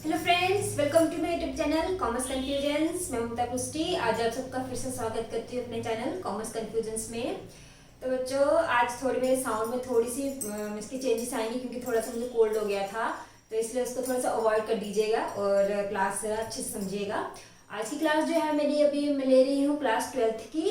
Hello friends, welcome to my YouTube channel commerce confusions. मैं ममता पुष्टि आज आप सबका फिर से स्वागत करती हूँ अपने चैनल कॉमर्स कंफ्यूजन्स में। तो बच्चों, आज थोड़ी मेरे साउंड में थोड़ी सी इसकी चेंजेस आएंगी क्योंकि थोड़ा सा मुझे कोल्ड हो गया था, तो इसलिए उसको थोड़ा सा अवॉइड कर दीजिएगा और क्लास जरा अच्छे से समझिएगा। आज की क्लास जो है मेरी अभी मैं ले रही हूँ क्लास 12th की,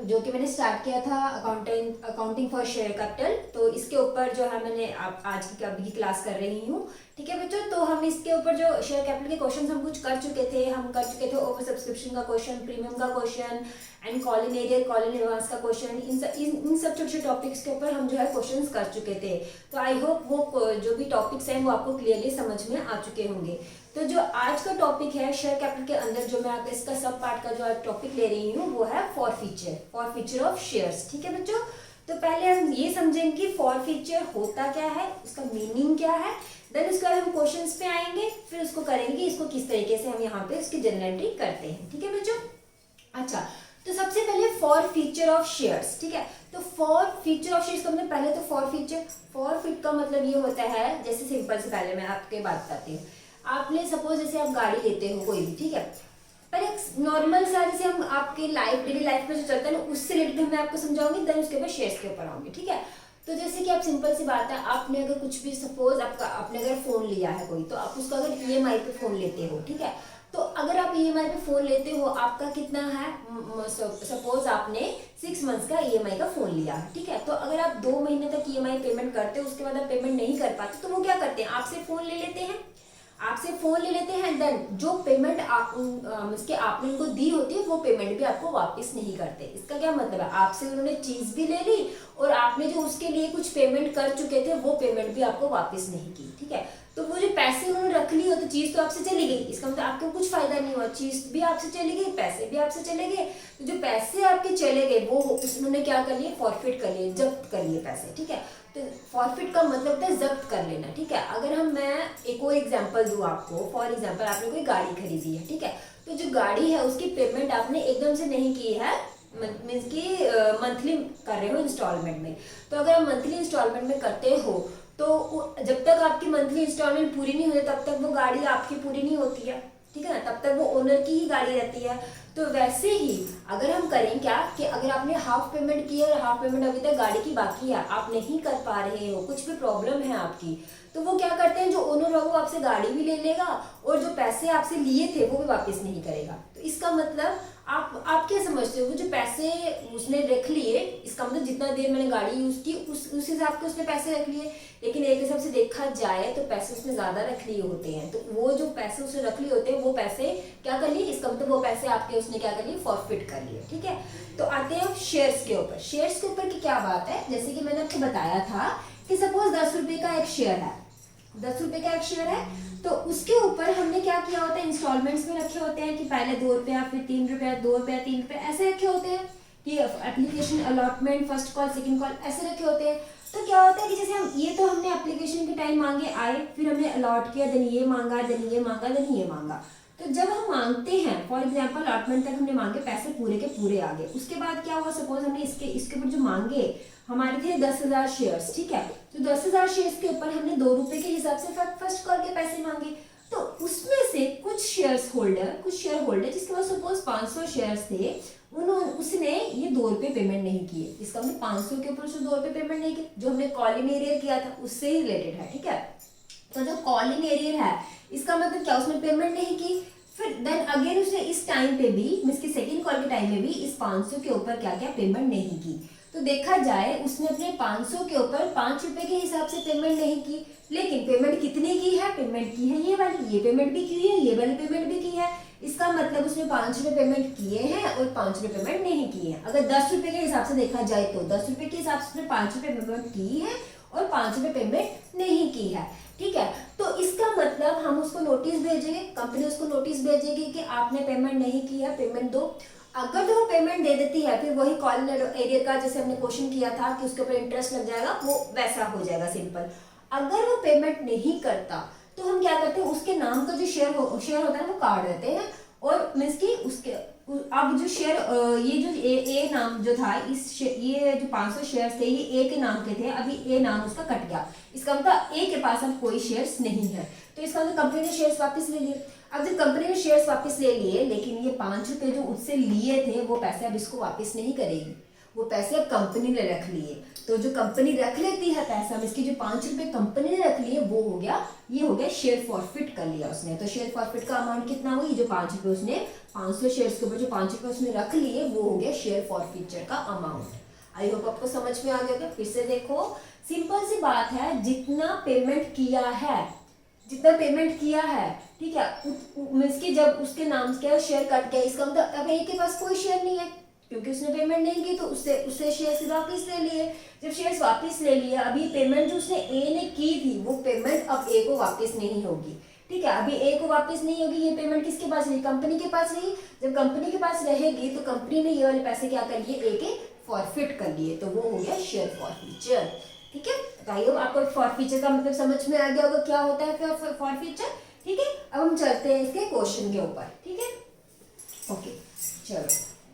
जो कि मैंने स्टार्ट किया था अकाउंटिंग फॉर शेयर कैपिटल। तो इसके ऊपर जो है मैंने आज की अभी की क्लास कर रही हूँ। ठीक है बच्चों, तो हम इसके ऊपर जो शेयर कैपिटल के क्वेश्चंस हम कुछ कर चुके थे ओवर सब्सक्रिप्शन का क्वेश्चन, प्रीमियम का question and call in arrear call in advance का क्वेश्चन। इन सब छोटे छोटे टॉपिक्स के ऊपर हम जो है क्वेश्चंस कर चुके थे। तो आई होप वो जो भी टॉपिक्स हैं वो आपको क्लियरली समझ में आ चुके होंगे। तो जो आज का टॉपिक है शेयर कैपिटल के अंदर, जो मैं आपका इसका सब पार्ट का जो आज टॉपिक ले रही हूँ वो है फॉरफीचर ऑफ शेयर्स। ठीक है बच्चों, तो पहले हम ये समझेंगे कि फॉरफीचर होता क्या है, उसका मीनिंग क्या है। देन उसके बाद हम क्वेश्चंस पे आएंगे, फिर उसको करेंगे इसको किस तरीके से हम यहाँ पे इसकी जनरलिटी करते हैं। ठीक है बच्चों, अच्छा तो सबसे पहले फॉरफीचर ऑफ शेयर्स। ठीक है, तो फॉरफीचर ऑफ शेयर्स का मतलब पहले तो फॉरफीट का मतलब ये होता है, जैसे सिंपल से पहले मैं आपके बात करती हूँ। आपने सपोज जैसे आप गाड़ी लेते हो कोई भी, ठीक है, पर एक नॉर्मल सा जैसे हम आपके डेली लाइफ में जो चलता है ना उससे रिलेटेड मैं आपको समझाऊंगी, देन उसके बाद शेयर्स के ऊपर आऊंगी। ठीक है, तो जैसे कि आप सिंपल सी बात है, आपने अगर कुछ भी सपोज आपने अगर फोन लिया है कोई, तो आप उसको अगर ईएमआई पे फोन लेते हो, ठीक है, तो अगर आप ईएमआई पे फोन लेते हो आपका कितना है, सपोज आपने 6 मंथ्स का ईएमआई का फोन लिया है, ठीक है, तो अगर आप 2 महीने तक ईएमआई पेमेंट करते हो, उसके बाद आप पेमेंट नहीं कर पाते, तो वो क्या करते हैं, आपसे फोन ले लेते हैं देन जो पेमेंट आपने उनको दी होती है वो पेमेंट भी आपको वापस नहीं करते। इसका क्या मतलब है, आपसे उन्होंने चीज भी ले ली और आपने जो उसके लिए कुछ पेमेंट कर चुके थे वो पेमेंट भी आपको वापस नहीं की। ठीक है, तो वो जो पैसे उन्होंने रख ली हो तो चीज तो आपसे चली गई, इसका मतलब आपको कुछ फायदा नहीं हुआ, चीज भी आपसे चली गई, पैसे भी आपसे चले गए। तो जो पैसे आपके चले गए वो उन्होंने क्या कर लिए, फॉरफिट कर लिए, जब्त कर लिए पैसे। ठीक है, तो फॉरफिट का मतलब होता है जब्त कर लेना। ठीक है, अगर मैं एक और एग्जांपल दूं आपको, फॉर एग्जांपल आपने कोई गाड़ी खरीदी है, ठीक है, तो जो गाड़ी है उसकी पेमेंट आपने एकदम से नहीं की है, मीन्स की मंथली कर रहे हो इंस्टॉलमेंट में। तो अगर आप मंथली इंस्टॉलमेंट में करते हो तो जब तक आपकी मंथली इंस्टॉलमेंट पूरी नहीं होती तब तक वो गाड़ी आपकी पूरी नहीं होती है। ठीक है ना, तब तक वो ओनर की ही गाड़ी रहती है। तो वैसे ही अगर हम करें क्या कि अगर आपने हाफ पेमेंट की है और हाफ पेमेंट अभी तक गाड़ी की बाकी है, आप नहीं कर पा रहे हो, कुछ भी प्रॉब्लम है आपकी, तो वो क्या करते हैं, जो ओनर होगा वो आपसे गाड़ी भी ले लेगा और जो पैसे आपसे लिए थे वो भी वापस नहीं करेगा। तो इसका मतलब आप क्या समझते हो, वो जो पैसे उसने रख लिए, इसका मतलब जितना देर मैंने गाड़ी यूज की उस हिसाब के उसने पैसे रख लिए। लेकिन एक हिसाब से देखा जाए तो पैसे उसने ज्यादा रख लिए होते हैं, तो वो जो पैसे उसने रख लिए होते हैं वो पैसे क्या कर लिए, इसका मतलब वो पैसे आपके उसने क्या कर लिए, फॉरफिट कर लिए। ठीक है, तो आते हैं शेयर्स के ऊपर। शेयर्स के ऊपर की क्या बात है, जैसे कि मैंने आपको बताया था कि सपोज 10 रुपए का एक शेयर है, 10 रुपए का एक शेयर है, तो उसके ऊपर हमने क्या किया होता है, इंस्टॉलमेंट्स में रखे होते हैं कि पहले 2 रुपया, फिर 3 रुपया, 2 रुपया, 3 रुपया, ऐसे रखे होते हैं कि application allotment, first call, second call, ऐसे रखे होते हैं। तो क्या होता है कि जैसे हम ये तो हमने एप्लीकेशन के टाइम मांगे आए, फिर हमने अलॉट किया, देन ये मांगा, देन ये मांगा, देन ये मांगा। तो जब हम मांगते हैं, फॉर एग्जाम्पल अलॉटमेंट तक हमने मांगे, पैसे पूरे के पूरे आ गए, उसके बाद क्या हुआ, सपोज हमने इसके ऊपर जो मांगे हमारे थे 10,000 शेयर्स, ठीक है, तो 10,000 शेयर्स के ऊपर हमने 2 रुपए के हिसाब से फर्स्ट कॉल के पैसे मांगे। तो उसमें से कुछ शेयर होल्डर जिसके पास सपोज 500 शेयर्स थे, उसने ये 2 रुपए पेमेंट नहीं किए, इसका मतलब 500 के ऊपर उसने 2 रुपए पेमेंट नहीं किए, जो हमने कॉल इन एरियर किया था उससे ही रिलेटेड है। ठीक है, तो जो कॉल इन एरियर है इसका मतलब क्या, उसने पेमेंट नहीं की, फिर देन अगेन उसने इस टाइम पे भी, मींस की सेकंड कॉल के टाइम में भी इस 500 के ऊपर क्या क्या पेमेंट नहीं की। तो देखा जाए उसने अपने 500 के ऊपर 5 रुपए के हिसाब से पेमेंट नहीं की, लेकिन पेमेंट कितनी की है, पेमेंट की है ये वाली, ये पेमेंट भी की है, ये वाली पेमेंट भी की है। इसका मतलब उसने 5 रुपए पेमेंट किए हैं और 5 रुपए पेमेंट नहीं किए हैं। अगर 10 रुपए के हिसाब से देखा जाए तो 10 रुपए के हिसाब से उसने 5 रुपए पेमेंट की है और 5 रुपए पेमेंट नहीं की है। ठीक है, तो इसका मतलब हम उसको नोटिस भेजेंगे, कंपनी उसको नोटिस भेजेगी कि आपने पेमेंट नहीं की है, पेमेंट दो। अगर तो वो पेमेंट दे देती है, फिर वही कॉल एरियर का जैसे हमने क्वेश्चन किया था कि उसके ऊपर इंटरेस्ट लग जाएगा, वो वैसा हो जाएगा सिंपल। अगर वो पेमेंट नहीं करता तो हम क्या करते हैं, उसके नाम का जो शेयर होता है वो काट देते हैं, और मीन्स की उसके अब जो शेयर ये जो ए नाम जो था, ये जो 500 शेयर्स थे ये ए के नाम के थे, अभी ए नाम उसका कट गया, इसका मतलब ए के पास अब कोई शेयर्स नहीं है। तो इसका मतलब कंपनी ने शेयर्स वापस ले लिए। अब जब कंपनी ने शेयर्स वापस ले लिए, लेकिन ये 5 रुपए जो उससे लिए थे वो पैसे अब इसको वापस नहीं करेगी, वो पैसे अब कंपनी ने रख लिए। तो जो कंपनी रख लेती है पैसा, इसकी जो 5 रुपए कंपनी ने रख लिए वो हो गया, ये हो गया शेयर फॉरफिट कर लिया उसने। तो शेयर फॉरफिट का अमाउंट कितना हुई, जो 5 रुपए उसने 500 शेयर्स के ऊपर जो 5 रुपए उसने रख लिए वो हो गया शेयर फॉरफिचर का अमाउंट। आई होप आपको समझ में आ गया होगा। फिर से देखो, सिंपल सी बात है, जितना पेमेंट किया है, ठीक है, इसकी जब उसके नाम से शेयर कट गया, इसका मतलब अब ए के पास कोई शेयर नहीं है क्योंकि उसने पेमेंट नहीं की, तो उससे शेयर्स वापस ले लिए। जब शेयर्स वापस ले लिए, अभी पेमेंट जो उसने ए ने की थी वो पेमेंट अब ए को वापस नहीं होगी, ठीक है, अभी ए को वापस नहीं होगी। ये पेमेंट किसके पास रही, कंपनी के पास रही। जब कंपनी के पास रहेगी तो कंपनी ने ये वाले पैसे क्या कर लिए, ए के फॉरफिट कर लिए, तो वो हो गया शेयर फॉरफिचर। ठीक है, तो आपको फॉरफिचर का मतलब समझ में आ गया होगा क्या होता है फॉरफिचर। ठीक है, अब हम चलते हैं इसके क्वेश्चन के ऊपर। ठीक है, ओके, चलो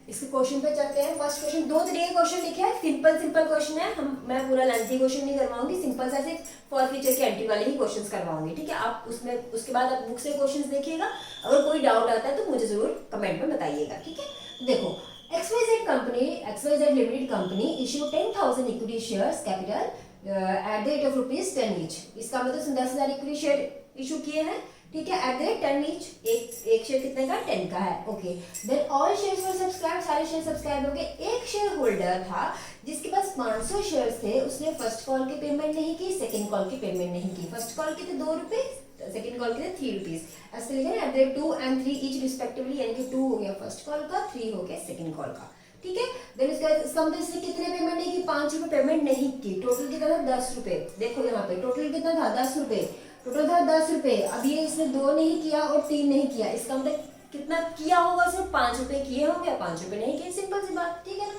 इसके क्वेश्चन पे चलते हैं। फर्स्ट क्वेश्चन, 2 तरीके क्वेश्चन लिखे हैं, सिंपल क्वेश्चन है। मैं पूरा लेंथी क्वेश्चन नहीं करवाऊंगी, सिंपल सा सिर्फ फॉरफिचर के एंट्री वाले ही क्वेश्चंस करवाऊंगी। ठीक है, आप उसमें उसके बाद आप बुक से क्वेश्चंस देखिएगा, अगर कोई डाउट आता है तो मुझे जरूर कमेंट में बताइएगा। ठीक है, देखो XYZ Limited Company issue 10,000 equity shares capital at the rate of ₹10 each। इसका मतलब 10,000 इक्विटी शेयर इशू किए हैं, ठीक है, एट द रेट 10 ईच। एक शेयर कितने का, 10 का है। Okay, then all shares were subscribe, सारे शेयर सब्सक्राइब हो गए। एक शेयर होल्डर था जिसके पास 500 शेयर्स थे, उसने फर्स्ट कॉल की पेमेंट नहीं की, सेकंड कॉल की पेमेंट नहीं की। फर्स्ट कॉल के थे 2 रुपए, सेकंड कॉल के थे 3 रुपीज। ऐसे लिखा है at the rate 2 and 3 each respectively, यानी कि 2 हो गया फर्स्ट कॉल का, 3 हो गया सेकंड कॉल का। ठीक है, देन इसका मतलब इसने कितने पेमेंट नहीं की, 5 रुपए पेमेंट नहीं की। टोटल कितना था, 10 रुपए। देखो यहाँ पे टोटल कितना था, 10 रुपए टोटल था, 10 रुपए। अब ये इसने 2 नहीं किया और 3 नहीं किया, इसका मतलब कितना किया होगा, सिर्फ 5 रुपए किए होंगे, 5 रुपए नहीं किए, सिंपल सी बात। ठीक है ना।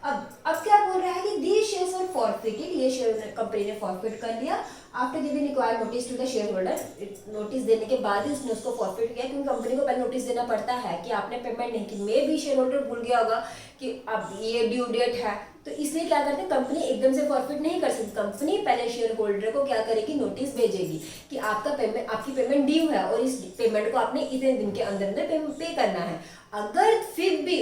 अब क्या बोल रहा है कि दीज शेयर्स वर फॉरफिटेड, ये शेयर कंपनी ने फॉरफिट कर लिया after giving required notice to the share holder. Notice देने के बाद ही उसने उसको फॉरफिट किया, क्योंकि कंपनी को पहले नोटिस देना पड़ता है कि आपने पेमेंट नहीं की। मे भी शेयर होल्डर भूल गया होगा कि अब ये ड्यू डेट है, तो इसलिए क्या करते हैं, कंपनी एकदम से फॉरफिट नहीं कर सकती। कंपनी पहले शेयर होल्डर को क्या करेगी, नोटिस भेजेगी कि आपकी पेमेंट ड्यू है और इस पेमेंट को आपने इतने दिन के अंदर पे करना है। अगर फिर भी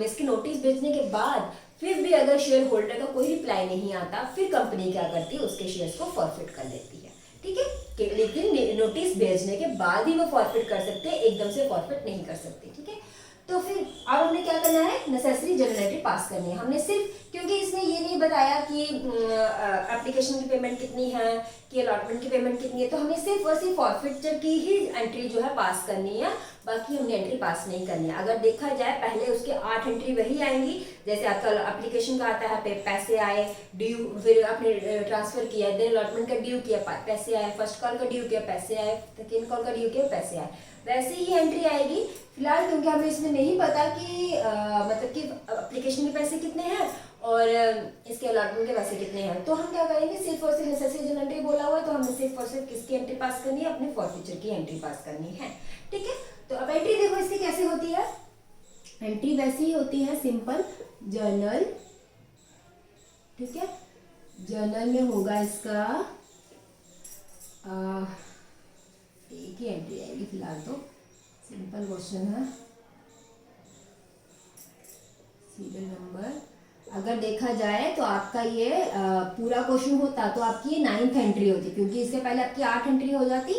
इसकी नोटिस भेजने के बाद फिर भी अगर शेयर होल्डर का कोई रिप्लाई नहीं आता, फिर कंपनी क्या करती है, उसके शेयर्स को फॉरफिट कर देती है। ठीक है, लेकिन नोटिस भेजने के बाद ही वो फॉरफिट कर सकते हैं, एकदम से फॉरफिट नहीं कर सकते। ठीक है, तो फिर अब हमने क्या करना है, नेसेसरी जनरल एंट्री पास करनी है। हमने सिर्फ, क्योंकि इसने ये नहीं बताया कि एप्लीकेशन की पेमेंट कितनी है, कि अलॉटमेंट की पेमेंट कितनी है, तो हमें सिर्फ और सिर्फ फॉरफिचर की ही एंट्री जो है पास करनी है, बाकी हमने एंट्री पास नहीं करनी है। अगर देखा जाए पहले उसके 8 एंट्री वही आएंगी, जैसे आपका एप्लीकेशन का आता है, पैसे आए, ड्यू, फिर आपने ट्रांसफर किया, देन अलॉटमेंट का ड्यू किया, पैसे आए, फर्स्ट कॉल का ड्यू किया, पैसे आए, सेकेंड कॉल का ड्यू किया, पैसे आए, वैसे ही एंट्री आएगी। फिलहाल क्योंकि हमें इसमें नहीं पता कि मतलब कि एप्लीकेशन के पैसे कितने हैं और इसके अलॉटमेंट के पैसे कितने हैं, तो हम क्या करेंगे, सिर्फ और सिर्फ नेसेसरी जनरल एंट्री बोला हुआ है, तो हमें सिर्फ और सिर्फ किसकी एंट्री पास करनी है, अपने फॉरफिचर की एंट्री पास करनी है। ठीक है, तो अब एंट्री देखो इसकी कैसे होती है। एंट्री वैसी ही होती है, सिंपल जर्नल। ठीक है, जर्नल में होगा इसका एक ही एंट्री आएगी, फिलहाल तो सिंपल क्वेश्चन है। सीरियल नंबर अगर देखा जाए तो आपका ये पूरा क्वेश्चन होता तो आपकी ये 9th एंट्री होती, क्योंकि इससे पहले आपकी 8 एंट्री हो जाती,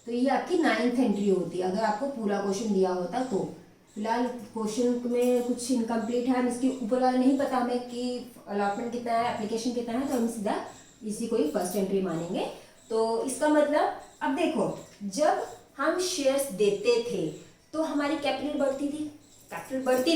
तो ये आपकी 9th एंट्री होती अगर आपको पूरा क्वेश्चन दिया होता तो। फिलहाल क्वेश्चन में कुछ इनकम्प्लीट है, इसके ऊपर वाला नहीं पता हमें कि अलॉटमेंट कितना है, एप्लीकेशन कितना है, तो हम सीधा इसी को ही फर्स्ट एंट्री मानेंगे। तो इसका मतलब अब देखो, जब हम शेयर्स देते थे तो हमारी कैपिटल बढ़ती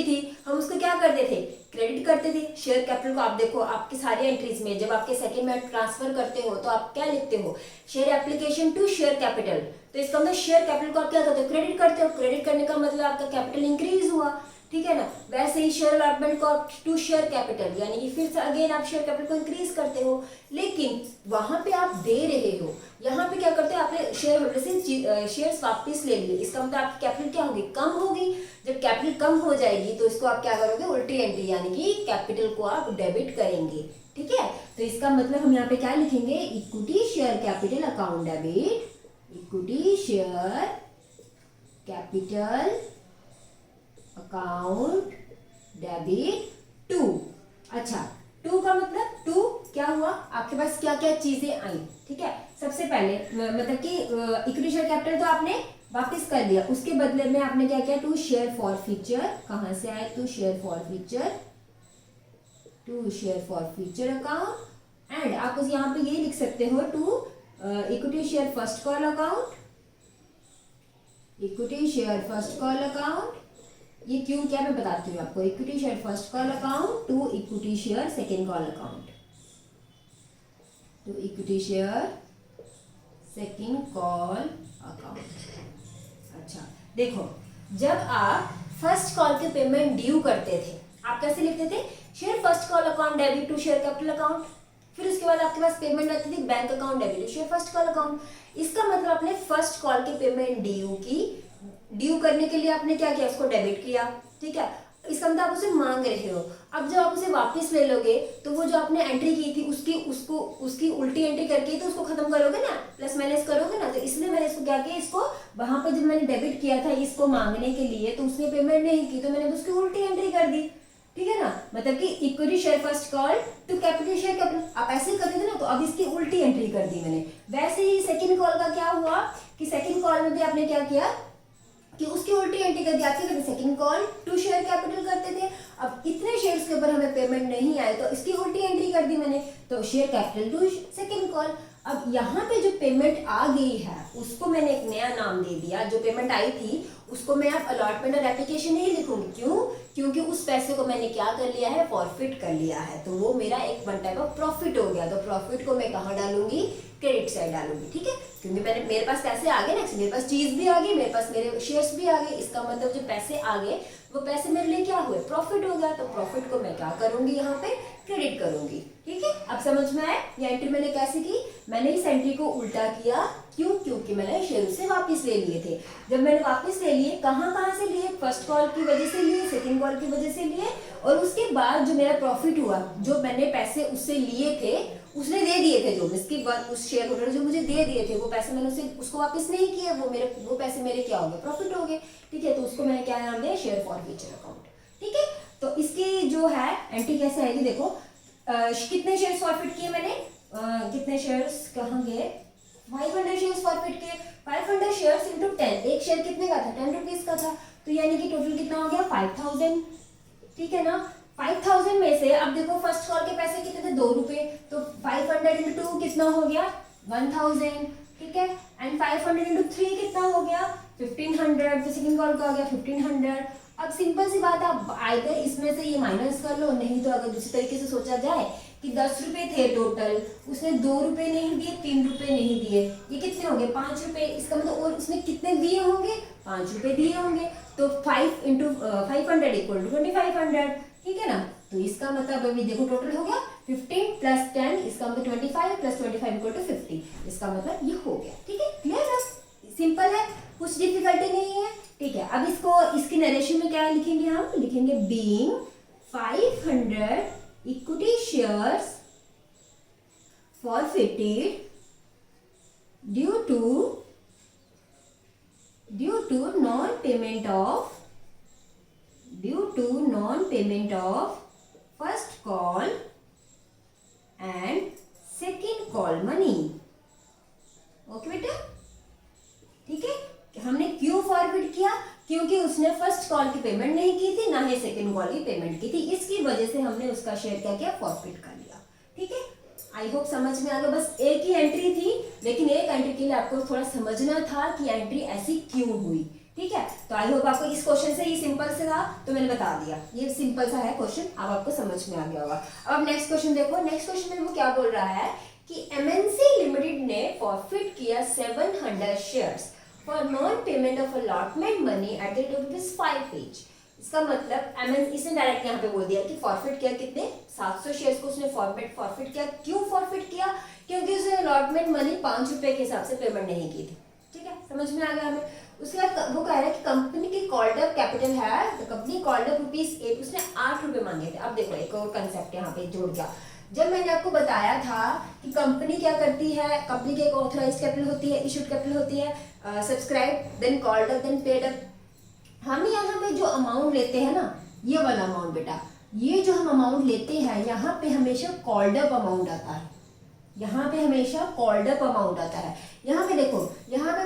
थी, हम उसको क्या करते थे, क्रेडिट करते थे शेयर कैपिटल को। आप देखो आपकी सारी एंट्रीज में जब आपके सेकंड में ट्रांसफर करते हो तो आप क्या लिखते हो, share application to share capital, तो इसका मतलब शेयर कैपिटल को आप क्या करते हो, क्रेडिट करते हो। क्रेडिट करने का मतलब आपका कैपिटल इंक्रीज हुआ, ठीक है ना। वैसे ही शेयर अलॉटमेंट को टू शेयर कैपिटल, यानी कि फिर से अगेन आप शेयर कैपिटल को इंक्रीज करते हो, लेकिन वहां पे आप दे रहे हो, यहाँ पे क्या करते हो, आपने शेयर होल्डर से शेयर्स वापस ले लिए, इसका मतलब आपकी कैपिटल क्या होगी, कम होगी। जब कैपिटल कम हो जाएगी तो इसको आप क्या करोगे, उल्टी एंट्री, यानी कि कैपिटल को आप डेबिट करेंगे। ठीक है, तो इसका मतलब हम यहाँ पे क्या लिखेंगे, equity share capital account debit, equity share capital account debit to. अच्छा, टू का मतलब टू क्या हुआ, आपके पास क्या क्या चीजें आई, ठीक है। सबसे पहले मतलब कि इक्विटी शेयर कैपिटल तो आपने वापस कर दिया, उसके बदले में आपने क्या किया, टू शेयर फॉरफीचर, कहां से आए, to share forfeiture account, and आप उस यहाँ पे ये लिख सकते हो to equity share first call account, equity share first call account. ये क्यों क्या मैं बताती हूँ आपको, equity share first call account to equity share second call account, to equity share second call account. अच्छा देखो, जब आप फर्स्ट कॉल के पेमेंट ड्यू करते थे, आप कैसे लिखते थे, share first call account debit to share capital account, फिर उसके बाद आपके पास पेमेंट आती थी bank account debit to share first call account. इसका मतलब आपने फर्स्ट कॉल की पेमेंट ड्यू की, ड्यू करने के लिए आपने क्या किया, उसको डेबिट किया, ठीक है। इसका मतलब आप उसे मांग रहे हो। अब जब आप उसे वापस ले लोगे तो वो जो आपने एंट्री की थी उसकी उल्टी एंट्री करके तो उसको खत्म करोगे ना, प्लस माइनस करोगे ना, तो इसलिए मैंने इसको क्या किया, इसको वहां पर जब मैंने डेबिट किया था इसको मांगने के लिए, तो उसने पेमेंट नहीं की तो मैंने उसकी उल्टी एंट्री कर दी, ठीक है ना। मतलब कि equity share first call to capital share capital, आप ऐसे करते थे ना, तो अब इसकी उल्टी एंट्री कर दी मैंने। वैसे ही सेकंड कॉल का क्या हुआ कि सेकंड कॉल में भी आपने क्या किया कि उसकी उल्टी एंट्री कर दी, आपसे कभी second call to share capital करते थे, अब इतने शेयर्स के ऊपर हमें पेमेंट नहीं आए तो इसकी उल्टी एंट्री कर दी मैंने, तो share capital to second call. अब यहाँ पे जो पेमेंट आ गई है उसको मैंने एक नया नाम दे दिया, जो पेमेंट आई थी उसको मैं अब अलॉटमेंट और एप्लीकेशन नहीं लिखूंगी, क्यों, क्योंकि उस पैसे को मैंने क्या कर लिया है, फॉरफिट कर लिया है, तो वो मेरा एक वन टाइप ऑफ प्रॉफिट हो गया। तो प्रॉफिट को मैं कहाँ डालूंगी, क्रेडिट साइड डालूंगी, ठीक है, क्योंकि मेरे पास पैसे आ गए ना, मेरे पास चीज भी आ गई, मेरे पास मेरे शेयर्स भी आ गए, इसका मतलब जो पैसे आ गए वो पैसे मेरे लिए क्या हुए, प्रॉफिट हो गया। तो प्रॉफिट को मैं क्या करूंगी, यहाँ पे क्रेडिट करूंगी, ठीक है। अब समझ में आया ये एंट्री मैंने कैसे की, मैंने इस एंट्री को उल्टा किया, क्यों, क्योंकि मैंने शेयर से वापस ले लिए थे। जब मैंने वापस ले लिए, कहाँ से लिए, फर्स्ट कॉल की वजह से लिए, सेकंड कॉल की वजह से लिए, और उसके बाद जो मेरा प्रॉफिट हुआ, जो मैंने पैसे उससे लिए थे उसने दे दिए थे, जो इसकी उस शेयर होल्डर जो मुझे दे दिए थे वो पैसे मैंने उसको वापस नहीं किए, वो पैसे मेरे क्या हो गए, प्रॉफिट हो गए, ठीक है। तो उसको मैंने क्या नाम दिया, शेयर फॉरफीचर अकाउंट, ठीक है। तो इसकी जो है एंट्री कैसे आएगी, देखो कितने शेयर फॉरफिट किए मैंने, कितने शेयर्स कहाँ गए, 500 शेयर्स फॉरफिट किए, 500 शेयर्स इंटू 10, एक शेयर कितने का था, 10 रुपीज का था, तो यानी कि टोटल कितना हो गया, 5000, ठीक है ना। 5000 में से अब देखो फर्स्ट कॉल के पैसे कितने थे, 2 रुपए, तो 500 इंटू 2 कितना हो गया, 1000, ठीक है, एंड 500 इंटू 3 कितना हो गया, 1500, तो सेकंड कॉल का हो गया 1500। अब सिंपल सी बात है, आप आइदर इसमें से ये माइनस कर लो, नहीं तो अगर दूसरी तरीके से सोचा जाए कि 10 रुपए थे टोटल, उसने 2 रुपए नहीं दिए, 3 रुपए नहीं दिए, ये कितने हो गए, 5 रुपए, इसका मतलब और उसने कितने दिए होंगे, 5 रुपए दिए होंगे, तो 5 इंटू 500 इक्वल टू 2500, ठीक है ना। तो इसका मतलब अभी देखो टोटल हो गया 15 प्लस 10, इसका मतलब 25 प्लस 25 इक्वल टू 50, इसका मतलब ये हो गया, ठीक है, क्लियर है, सिंपल है, कुछ डिफिकल्टी नहीं है, ठीक है। अब इसको इसकी नरेशन में क्या लिखेंगे, हम लिखेंगे being 500 equity shares forfeited due to non-payment of first call and second call money, okay बेटा, ठीक है। हमने क्यों फॉरवर्ड किया, क्योंकि उसने फर्स्ट कॉल की पेमेंट नहीं की थी, ना ही सेकंड कॉल की पेमेंट की थी, इसकी वजह से हमने उसका शेयर क्या किया, फॉरवर्ड कर लिया, ठीक है। आई होप समझ में आ गया, बस एक ही एंट्री थी, लेकिन एक एंट्री के लिए आपको थोड़ा समझना था कि एंट्री ऐसी क्यों हुई, ठीक है। तो आई होप आपको इस क्वेश्चन से, ये सिंपल से था तो मैंने बता दिया, ये सिंपल सा है क्वेश्चन, अब आपको समझ में आ गया होगा। अब नेक्स्ट क्वेश्चन देखो, नेक्स्ट क्वेश्चन में वो क्या बोल रहा है कि एमएनसी लिमिटेड ने फॉरफिट किया 700 shares for non payment of allotment money at the rate of 5 each। इसका मतलब एमएनसी इसने डायरेक्ट यहाँ पे बोल दिया कि फॉरफिट किया कितने, 700 शेयर्स को उसने फॉरफिट किया। क्यों फॉरफिट किया, क्योंकि उसने अलॉटमेंट मनी 5 रुपए के हिसाब से पेमेंट नहीं की थी, ठीक है, समझ में आ गया हमें। उसके बाद वो कह रहा है कि कंपनी की कॉल्ड अप कैपिटल है, तो कंपनी कॉल्ड अप ₹8, उसने 8 रुपए मांगे थे। अब देखो एक और कंसेप्ट यहाँ पे जोड़ गया, जब मैंने आपको बताया था कि कंपनी क्या करती है, कंपनी की एक ऑथराइज्ड कैपिटल होती है, इशूड कैपिटल होती है, subscribe then called up then paid up. हम यहाँ पे जो अमाउंट लेते हैं ना, ये वाला अमाउंट बेटा, ये जो हम अमाउंट लेते हैं यहाँ पे हमेशा कॉल्ड अप अमाउंट आता है, यहाँ पे हमेशा कॉल्ड अप अमाउंट आता है। यहाँ पे देखो, यहाँ पे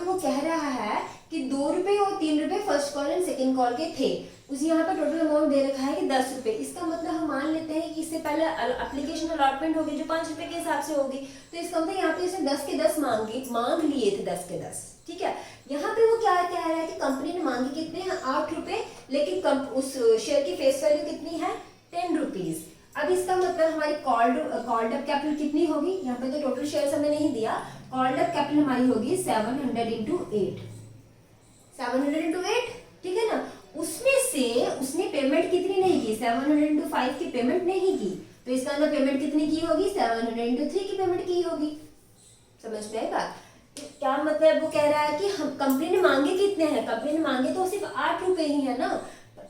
वो कह रहा है कि 2 रुपये और 3 रुपये first call and second call के थे, उस यहाँ पे टोटल अमाउंट दे रखा है कि 10 रुपये। इसका मतलब हम मान लेते हैं कि इससे पहले एप्लीकेशन अलॉटमेंट होगी जो 5 रुपये के हिसाब से होगी, तो इसका मतलब यहाँ पे इसने 10 के 10 मांग लिए थे, 10 के 10, ठीक है। यहाँ पे वो क्या कह रहा है कि कंपनी ने मांगे कितने हैं, 8 रुपये, लेकिन उस शेयर की फेस वैल्यू कितनी है, 10 रुपीज। अब इसका मतलब हमारी कॉल्ड अप कैपिटल कितनी होगी, यहाँ पे तो टोटल शेयर्स हमें नहीं दिया, कॉल्ड अप कैपिटल हमारी होगी 700 इंटू 8, 700 इंटू 8, ठीक है ना। उसमें से उसने पेमेंट कितनी नहीं की, 700 इंटू 5 की पेमेंट नहीं की, तो इसका अंदर पेमेंट कितनी की होगी, 700 इंटू 3 की पेमेंट की होगी। समझ में आई बात? क्या मतलब वो कह रहा है कि हम कंपनी ने मांगे कितने हैं, कंपनी ने मांगे तो सिर्फ 8 रुपए ही है ना,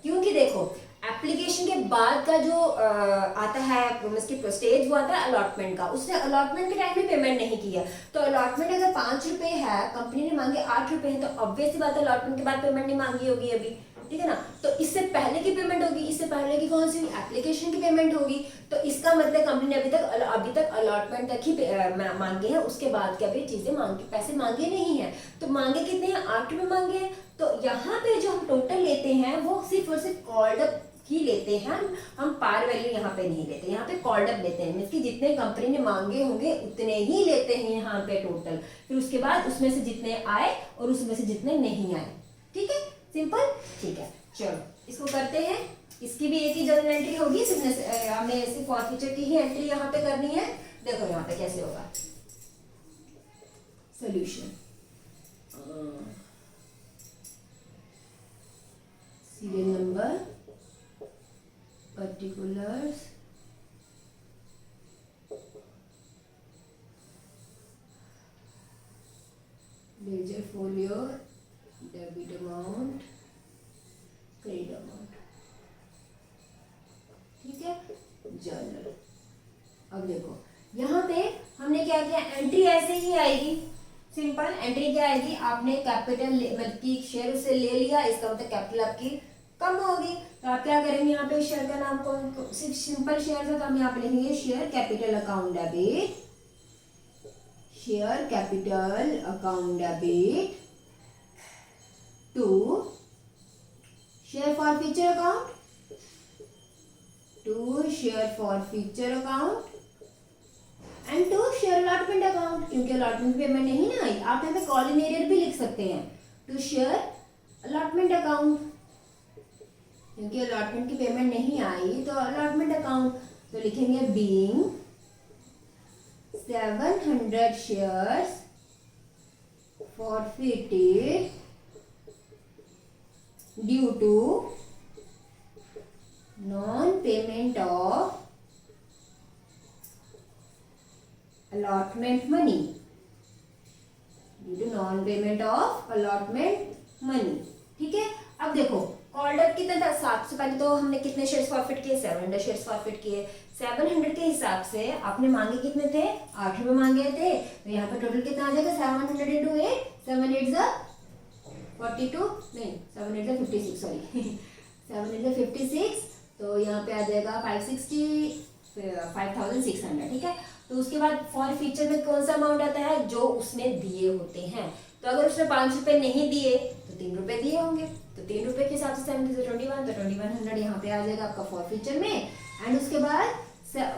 क्योंकि देखो एप्लीकेशन के बाद का जो आता है उसकी स्टेज वो आता है अलॉटमेंट का, उसने अलॉटमेंट के टाइम में पेमेंट नहीं किया, तो अलॉटमेंट अगर 5 रुपए है, कंपनी ने मांगे 8 रुपए हैं, तो ऑब्वियस सी बात है अलॉटमेंट के बाद पेमेंट नहीं मांगी होगी अभी, ठीक है ना। तो इससे पहले की पेमेंट होगी, इससे पहले की कौन सी एप्लीकेशन की पेमेंट होगी, तो इसका मतलब कंपनी ने अभी तक अलॉटमेंट तक ही मांगे हैं, उसके बाद के अभी चीजें पैसे मांगे नहीं है। तो मांगे कितने हैं, 8 रुपए मांगे हैं। तो यहाँ पे जो हम टोटल लेते हैं वो सिर्फ और सिर्फ कॉल्ड अप ही लेते हैं, हम पार वैल्यू यहाँ पे नहीं लेते, यहाँ पे कॉल्ड अप लेते हैं, मींस कि जितने कंपनी ने मांगे होंगे उतने ही लेते हैं यहाँ पे टोटल, फिर उसके बाद उसमें से जितने आए और उसमें से जितने नहीं आए, ठीक है, सिंपल, ठीक है। चलो इसको करते हैं, इसकी भी एक ही जर्नल एंट्री होगी, हमने सिर्फ फॉरफीचर की ही एंट्री यहाँ पे करनी है। देखो यहाँ पे कैसे होगा solution, serial number, particulars, ledger folio, debit amount, credit amount, ठीक है, जर्नल। अब देखो यहाँ पे हमने क्या किया, एंट्री ऐसे ही आएगी, सिंपल एंट्री क्या आएगी, आपने कैपिटल मतलब की शेयर उससे ले लिया, इसका मतलब कैपिटल आपकी कम होगी, तो आप क्या करेंगे, यहाँ पे शेयर का नाम कौन, सिर्फ सिंपल शेयर है, तो हम यहाँ पे लिखेंगे share capital account debit, share capital account debit to share forfeiture account, to share forfeiture account and to share allotment account, क्योंकि अलॉटमेंट पेमेंट नहीं ना आई, आप यहाँ पे कॉल इन एरियर भी लिख सकते हैं, टू शेयर अलॉटमेंट अकाउंट, क्योंकि अलॉटमेंट की पेमेंट नहीं आई तो अलॉटमेंट अकाउंट, तो लिखेंगे being 700 shares forfeited due to non-payment of allotment money, due to non-payment of allotment money, ठीक है। अब देखो कॉल्ड अप कितना था, 7 से पहले तो हमने कितने शेयर्स फॉरफिट किए, 700 शेयर्स फॉरफिट किए, 700 के हिसाब से आपने मांगे कितने थे, 8 रुपए मांगे थे, तो यहाँ पर टोटल कितना आ जाएगा, 700 इंटू 8, 7 8 जा 42, नहीं 7 8 जा 56, सॉरी 7 8 जा 56, तो यहाँ पे आ जाएगा 5600, ठीक है। तो उसके बाद फॉर फीचर में कौन सा अमाउंट आता है, जो उसने दिए होते हैं, तो अगर उसने 5 रुपए नहीं दिए तो 3 रुपए दिए होंगे, तो 3 रुपए के हिसाब से 7 से 21, तो 2100 यहाँ पे आ जाएगा आपका फॉर फीचर में, एंड उसके बाद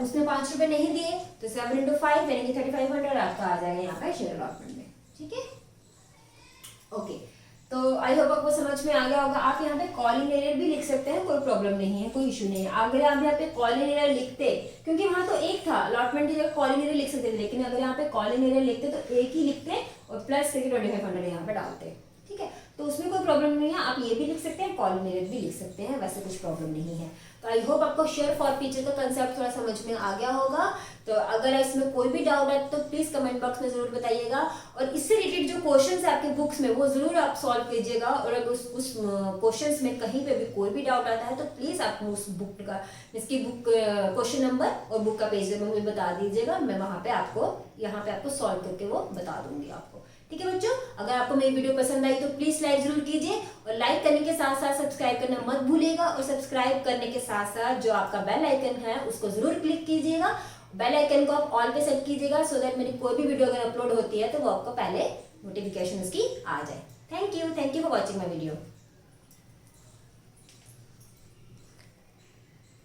उसने 5 रुपए नहीं दिए तो 7 इंटू 5 यानी कि 3500 आपका आ जाएगा यहाँ पे शेयर अलॉटमेंट में, ठीक है। ओके, तो आई होप आपको समझ में आ गया होगा। आप यहाँ पे कॉल इन एरियर भी लिख सकते हैं, कोई प्रॉब्लम नहीं है, कोई इशू नहीं है। अगर आप यहाँ पे कॉल इन एरियर लिखते, क्योंकि वहां तो एक था अलॉटमेंट की जगह कॉल इन एरियर लिख सकते थे, लेकिन अगर यहाँ पे कॉल इन एरियर लिखते तो एक ही लिखते और प्लस 2500 यहाँ पे डालते, ठीक है। तो उसमें कोई प्रॉब्लम नहीं है, आप ये भी लिख सकते हैं, कॉल मेरिट भी लिख सकते हैं, वैसे कुछ प्रॉब्लम नहीं है। तो आई होप आपको शेयर फॉर फीचर का कंसेप्ट थोड़ा समझ में आ गया होगा। तो अगर इसमें कोई भी डाउट है तो प्लीज कमेंट बॉक्स में जरूर बताइएगा, और इससे रिलेटेड जो क्वेश्चंस है आपके बुक्स में वो जरूर आप सॉल्व कीजिएगा। और अगर उस क्वेश्चंस में कहीं पे भी कोई भी डाउट आता है तो प्लीज आप उस बुक का, इसकी बुक क्वेश्चन नंबर और बुक का पेज नंबर मुझे बता दीजिएगा, मैं वहां पे आपको यहाँ पे आपको सॉल्व करके वो बता दूंगी आपको। ठीक है बच्चों, अगर आपको मेरी वीडियो पसंद आई तो प्लीज लाइक जरूर कीजिए, और लाइक करने के साथ साथ सब्सक्राइब करना मत भूलिएगा, और सब्सक्राइब करने के साथ साथ जो आपका बेल आइकन है उसको जरूर क्लिक कीजिएगा। बेल आइकन को आप ऑल पे सेट कीजिएगा, सो दैट मेरी कोई भी वीडियो अगर अपलोड होती है तो वो आपको पहले नोटिफिकेशन उसकी आ जाए। Thank you for watching my video.